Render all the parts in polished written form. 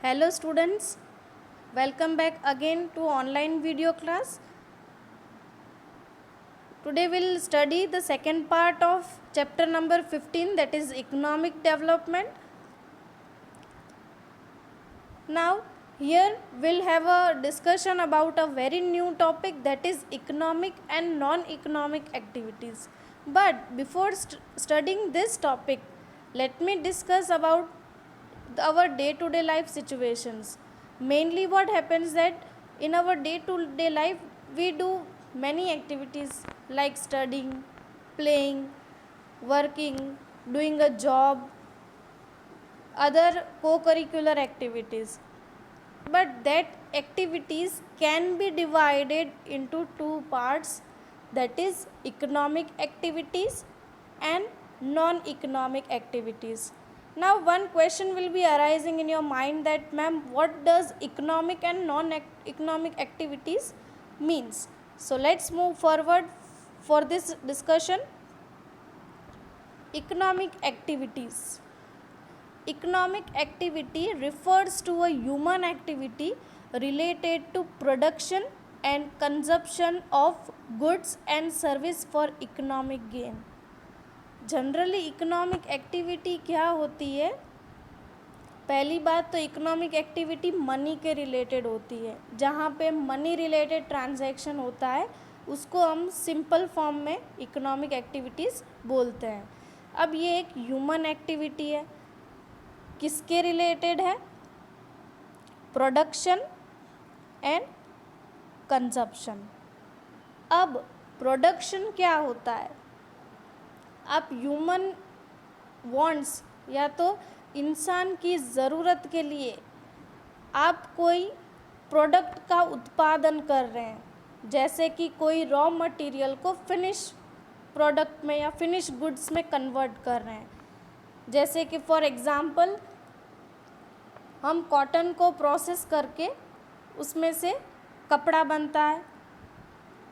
Hello students, welcome back again to online video class. Today we'll study the second part of chapter number 15, that is economic development. Now here we'll have a discussion about a very new topic, that is economic and non-economic activities. But before studying this topic, let me discuss about our day-to-day life situations. Mainly what happens that in our day-to-day life we do many activities like studying, playing, working, doing a job, other co-curricular activities. But that activities can be divided into two parts, that is economic activities and non-economic activities. Now one question will be arising in your mind that ma'am, what does economic and non-economic activities means? So let's move forward for this discussion. Economic activities. Economic activity refers to a human activity related to production and consumption of goods and service for economic gain. Generally economic activity क्या होती है? पहली बात तो economic activity money के related होती है, जहाँ पे मनी रिलेटेड ट्रांजैक्शन होता है उसको हम सिंपल फॉर्म में इकोनॉमिक एक्टिविटीज़ बोलते हैं. अब ये एक ह्यूमन एक्टिविटी है, किसके रिलेटेड है? Production and consumption. अब प्रोडक्शन क्या होता है? आप ह्यूमन वांट्स या तो इंसान की ज़रूरत के लिए आप कोई प्रोडक्ट का उत्पादन कर रहे हैं, जैसे कि कोई रॉ मटेरियल को फिनिश प्रोडक्ट में या फिनिश गुड्स में कन्वर्ट कर रहे हैं. जैसे कि फॉर एग्ज़ाम्पल हम कॉटन को प्रोसेस करके उसमें से कपड़ा बनता है,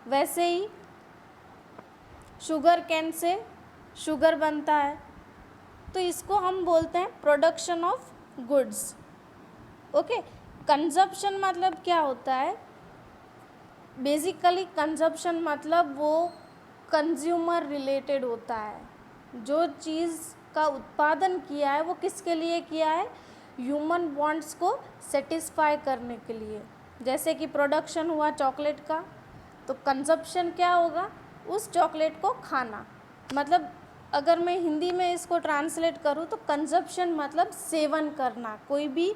वैसे ही शुगर कैन से शुगर बनता है. तो इसको हम बोलते हैं production of goods. Okay. Consumption मतलब क्या होता है? बेसिकली कंजप्शन मतलब वो कंज्यूमर रिलेटेड होता है. जो चीज़ का उत्पादन किया है वो किसके लिए किया है? ह्यूमन वांट्स को सेटिस्फाई करने के लिए. जैसे कि प्रोडक्शन हुआ चॉकलेट का, तो कंजप्शन क्या होगा? उस चॉकलेट को खाना. मतलब अगर मैं हिंदी में इसको ट्रांसलेट करूँ तो कंजप्शन मतलब सेवन करना, कोई भी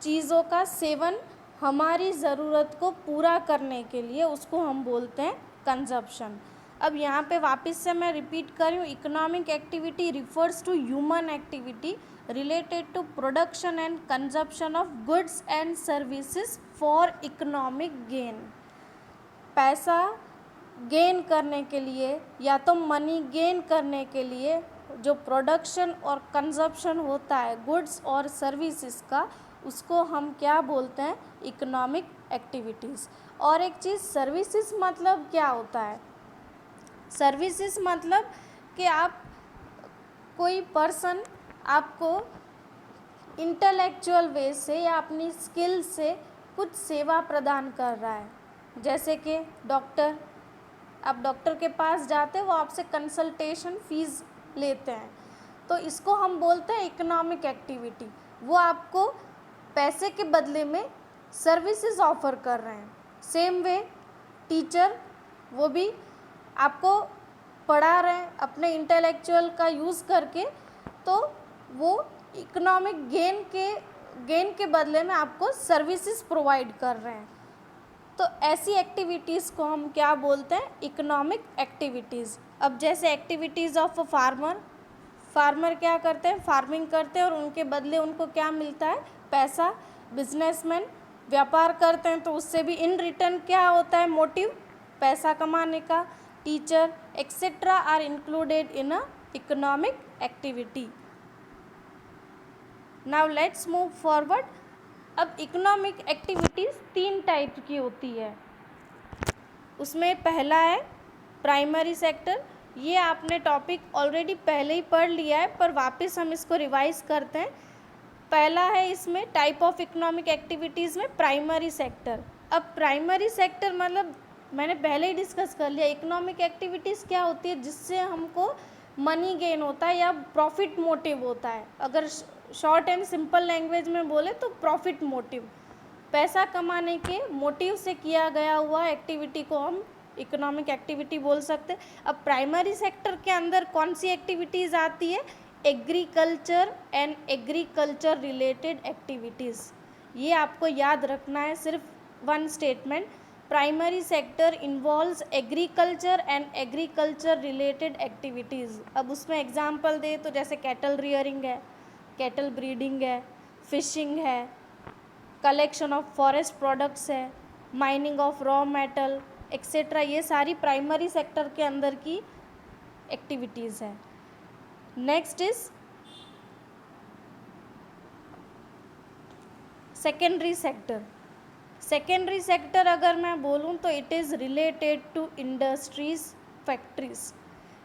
चीज़ों का सेवन हमारी ज़रूरत को पूरा करने के लिए, उसको हम बोलते हैं कंजप्शन. अब यहाँ पे वापस से मैं रिपीट कर रही हूँ, economic activity refers to human activity related to production and consumption of goods and services for economic gain. पैसा गेन करने के लिए या तो मनी गेन करने के लिए जो प्रोडक्शन और कंजप्शन होता है गुड्स और सर्विसेज का, उसको हम क्या बोलते हैं? Economic activities. और एक चीज़, सर्विसेज मतलब क्या होता है? सर्विसेज मतलब कि आप कोई पर्सन आपको इंटेलेक्चुअल वे से या अपनी स्किल से कुछ सेवा प्रदान कर रहा है. जैसे कि डॉक्टर, आप डॉक्टर के पास जाते हैं, वो आपसे कंसल्टेशन फ़ीस लेते हैं, तो इसको हम बोलते हैं इकोनॉमिक एक्टिविटी. वो आपको पैसे के बदले में सर्विसेज ऑफ़र कर रहे हैं. सेम वे टीचर, वो भी आपको पढ़ा रहे हैं अपने इंटेलेक्चुअल का यूज़ करके, तो वो इकोनॉमिक गेन के बदले में आपको सर्विसेज प्रोवाइड कर रहे हैं. तो ऐसी एक्टिविटीज़ को हम क्या बोलते हैं? Economic activities. अब जैसे एक्टिविटीज़ ऑफ अ फार्मर क्या करते हैं? फार्मिंग करते हैं और उनके बदले उनको क्या मिलता है? पैसा. बिजनेसमैन व्यापार करते हैं तो उससे भी इन रिटर्न क्या होता है? मोटिव, पैसा कमाने का. Teacher etcetera are included in a economic activity. Now let's move forward. अब इकोनॉमिक एक्टिविटीज़ 3 टाइप की होती है. उसमें पहला है प्राइमरी सेक्टर. ये आपने टॉपिक ऑलरेडी पहले ही पढ़ लिया है, पर वापस हम इसको रिवाइज करते हैं. पहला है इसमें टाइप ऑफ इकोनॉमिक एक्टिविटीज़ में प्राइमरी सेक्टर। अब प्राइमरी सेक्टर मतलब मैंने पहले ही डिस्कस कर लिया, इकोनॉमिक एक्टिविटीज़ क्या होती है जिससे हमको मनी गेन होता है या प्रॉफिट मोटिव होता है। अगर शॉर्ट एंड सिंपल लैंग्वेज में बोले तो प्रॉफिट मोटिव, पैसा कमाने के मोटिव से किया गया हुआ एक्टिविटी को हम इकोनॉमिक एक्टिविटी बोल सकते हैं। अब प्राइमरी सेक्टर के अंदर कौन सी एक्टिविटीज़ आती है? Agriculture and agriculture related activities. ये आपको याद रखना है, सिर्फ one statement, primary sector involves agriculture and agriculture related activities. अब उसमें एग्जांपल दे तो जैसे कैटल रियरिंग है, कैटल ब्रीडिंग है, फिशिंग है, कलेक्शन ऑफ फॉरेस्ट प्रोडक्ट्स है, mining of raw metal etcetera, ये सारी प्राइमरी सेक्टर के अंदर की एक्टिविटीज़ है। Next is secondary sector. Secondary sector अगर मैं बोलूँ तो it is related to industries, factories,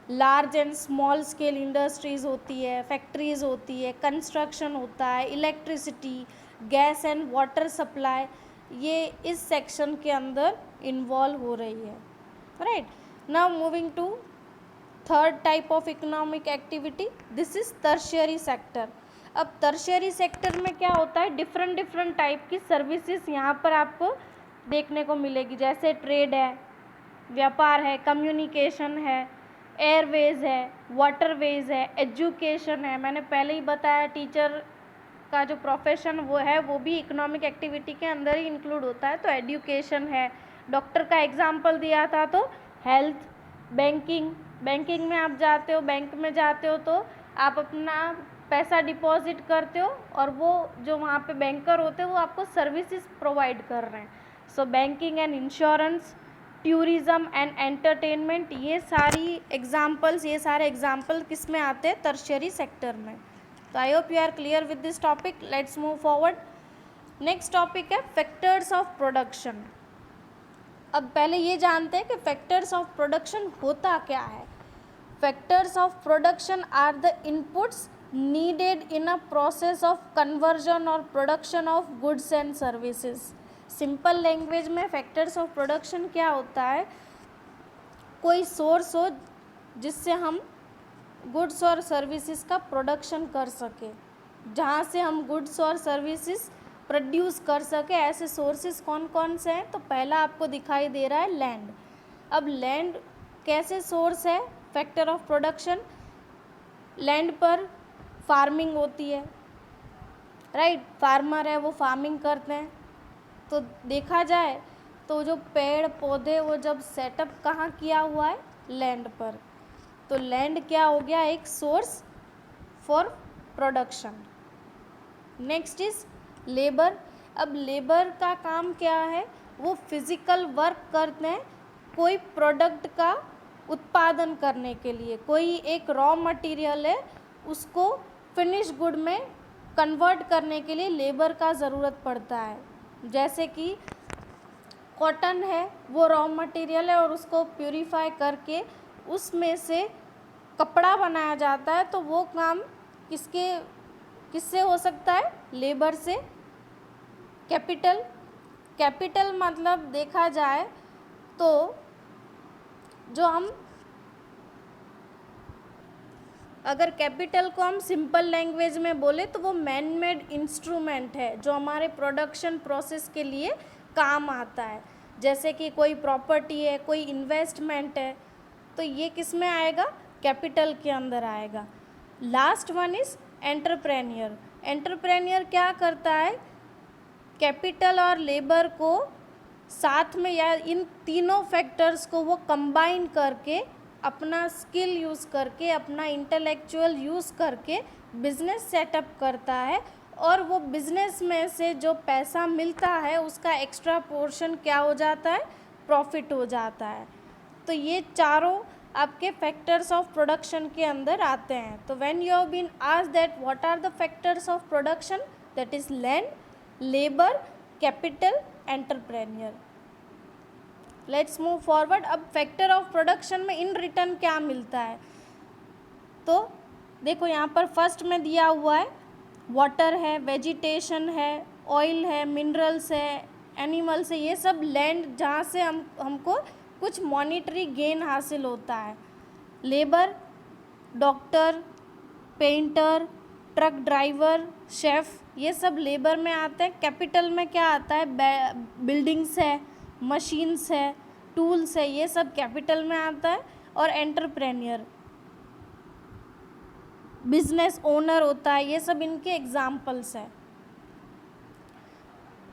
large and small scale industries होती है, फैक्ट्रीज़ होती है, कंस्ट्रक्शन होता है, electricity, gas and water supply, ये इस सेक्शन के अंदर इन्वॉल्व हो रही है, right. Now moving to third type of economic activity, this is tertiary sector. अब टर्शियरी सेक्टर में क्या होता है, डिफरेंट डिफरेंट टाइप की सर्विसेज यहाँ पर आपको देखने को मिलेगी, जैसे ट्रेड है, व्यापार है, कम्युनिकेशन है, एयरवेज है, वाटरवेज है, एजुकेशन है। मैंने पहले ही बताया टीचर का जो प्रोफेशन वो है वो भी इकोनॉमिक एक्टिविटी के अंदर ही इंक्लूड होता है, तो एजुकेशन है। डॉक्टर का एग्जाम्पल दिया था तो हेल्थ, बैंकिंग, बैंकिंग में आप जाते हो, बैंक में जाते हो तो आप अपना पैसा डिपॉजिट करते हो और वो जो वहाँ पे बैंकर होते हैं वो आपको सर्विसेज प्रोवाइड कर रहे हैं। सो banking and insurance, tourism and entertainment, ये सारी एग्जाम्पल्स, ये सारे एग्जाम्पल किस में आते हैं? टर्शियरी सेक्टर में। तो I hope you are clear with this topic. Let's move forward. Next topic है फैक्टर्स ऑफ प्रोडक्शन। अब पहले ये जानते हैं कि फैक्टर्स ऑफ प्रोडक्शन होता क्या है। Factors of production are the inputs needed in a process of conversion और production of goods and services. Simple language में फैक्टर्स ऑफ प्रोडक्शन क्या होता है? कोई सोर्स हो जिससे हम गुड्स और सर्विसेज का प्रोडक्शन कर सके, जहाँ से हम गुड्स और सर्विसेज प्रोड्यूस कर सके, ऐसे सोर्सेज कौन कौन से हैं? तो पहला आपको दिखाई दे रहा है लैंड। अब लैंड कैसे सोर्स है फैक्टर ऑफ प्रोडक्शन? लैंड पर फार्मिंग होती है, राइट, फार्मर है वो फार्मिंग करते हैं। तो देखा जाए तो जो पेड़ पौधे वो जब सेटअप कहाँ किया हुआ है? लैंड पर। तो लैंड क्या हो गया? एक source for production. Next is labour. अब लेबर का काम क्या है? वो फिज़िकल वर्क करते हैं कोई प्रोडक्ट का उत्पादन करने के लिए। कोई एक रॉ मटेरियल है उसको फिनिश गुड में कन्वर्ट करने के लिए लेबर का ज़रूरत पड़ता है। जैसे कि कॉटन है वो रॉ मटेरियल है और उसको प्यूरीफाई करके उसमें से कपड़ा बनाया जाता है, तो वो काम किससे हो सकता है? लेबर से। कैपिटल, कैपिटल मतलब देखा जाए तो जो हम अगर कैपिटल को हम सिंपल लैंग्वेज में बोले तो वो मैन मेड इंस्ट्रूमेंट है जो हमारे प्रोडक्शन प्रोसेस के लिए काम आता है। जैसे कि कोई प्रॉपर्टी है, कोई इन्वेस्टमेंट है, तो ये किस में आएगा? कैपिटल के अंदर आएगा। Last one is entrepreneur. Entrepreneur क्या करता है? कैपिटल और लेबर को साथ में या इन तीनों फैक्टर्स को वो कंबाइन करके अपना स्किल यूज़ करके, अपना इंटेलेक्चुअल यूज़ करके बिजनेस सेटअप करता है और वो बिजनेस में से जो पैसा मिलता है उसका एक्स्ट्रा पोर्शन क्या हो जाता है? प्रॉफिट हो जाता है। तो ये चारों आपके फैक्टर्स ऑफ प्रोडक्शन के अंदर आते हैं। तो when you have been asked that what are the factors of production, that is land, labour, capital, entrepreneur. Let's move forward. अब फैक्टर ऑफ प्रोडक्शन में इन रिटर्न क्या मिलता है? तो देखो यहाँ पर फर्स्ट में दिया हुआ है वाटर है, वेजिटेशन है, ऑयल है, मिनरल्स है, एनिमल्स है, ये सब लैंड जहाँ से हमको कुछ मॉनिटरी गेन हासिल होता है। Labour, doctor, painter, truck driver, chef, ये सब लेबर में आते हैं। कैपिटल में क्या आता है? बिल्डिंग्स है, मशीन्स है, टूल्स है, ये सब कैपिटल में आता है। और एंटरप्रेन्योर, बिजनेस ओनर होता है, ये सब इनके एग्जाम्पल्स हैं।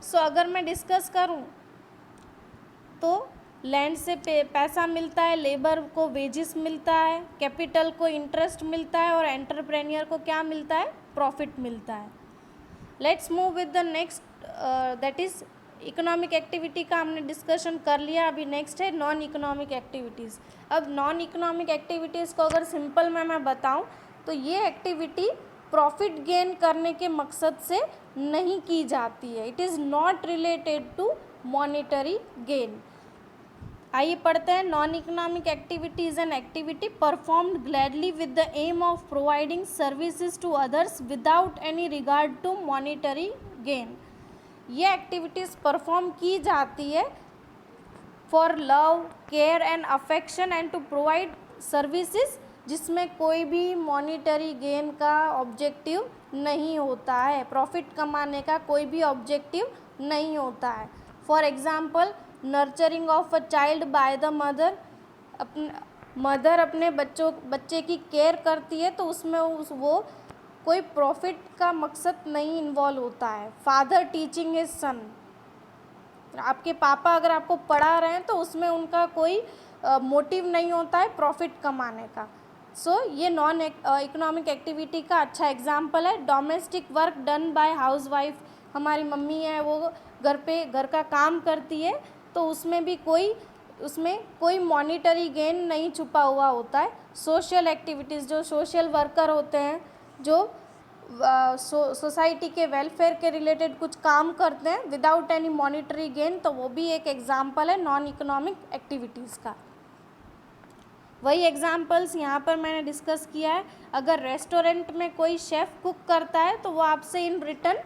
सो अगर मैं डिस्कस करूं तो लैंड से पैसा मिलता है, लेबर को वेजेस मिलता है, कैपिटल को इंटरेस्ट मिलता है और एंटरप्रेन्योर को क्या मिलता है? प्रॉफिट मिलता है। Let's move with the next, that is economic activity का हमने डिस्कशन कर लिया। अभी नेक्स्ट है नॉन इकोनॉमिक एक्टिविटीज़। अब नॉन इकोनॉमिक एक्टिविटीज़ को अगर सिंपल में मैं बताऊं तो ये एक्टिविटी प्रॉफिट गेन करने के मकसद से नहीं की जाती है। It is not related to monetary gain. आइए पढ़ते हैं। Non economic activity is an activity performed gladly with the aim of providing services to others without any regard to monetary gain. ये एक्टिविटीज़ परफॉर्म की जाती है for love, care and affection and to provide services, जिसमें कोई भी monetary gain का objective नहीं होता है, प्रॉफिट कमाने का कोई भी ऑब्जेक्टिव नहीं होता है। For example, nurturing of a child by the mother, mother अपने बच्चे की केयर करती है तो उसमें वो कोई प्रॉफिट का मकसद नहीं इन्वॉल्व होता है। फादर टीचिंग हिज सन, आपके पापा अगर आपको पढ़ा रहे हैं तो उसमें उनका कोई मोटिव नहीं होता है प्रॉफिट कमाने का। सो ये नॉन इकोनॉमिक एक्टिविटी का अच्छा एग्जाम्पल है। Domestic work done by house wife, हमारी मम्मी है वो घर का काम करती है तो उसमें कोई मॉनिटरी गेन नहीं छुपा हुआ होता है। सोशल एक्टिविटीज़, जो सोशल वर्कर होते हैं, जो सोसाइटी के वेलफेयर के रिलेटेड कुछ काम करते हैं विदाउट एनी मॉनिटरी गेन, तो वो भी एक एग्जाम्पल है नॉन इकोनॉमिक एक्टिविटीज़ का। वही एग्जाम्पल्स यहाँ पर मैंने डिस्कस किया है। अगर रेस्टोरेंट में कोई शेफ़ कुक करता है तो वो आपसे इन रिटर्न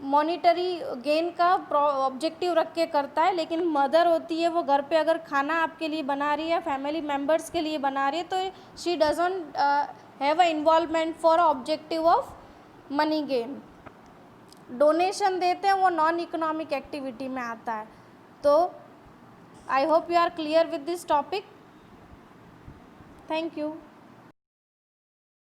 मॉनिटरी गेन का ऑब्जेक्टिव रख के करता है, लेकिन मदर होती है वो घर पे अगर खाना आपके लिए बना रही है, फैमिली मेम्बर्स के लिए बना रही है, तो she doesn't have a involvement for objective of money gain. Donation देते हैं वो नॉन इकोनॉमिक एक्टिविटी में आता है। तो I hope you are clear with this topic. Thank you.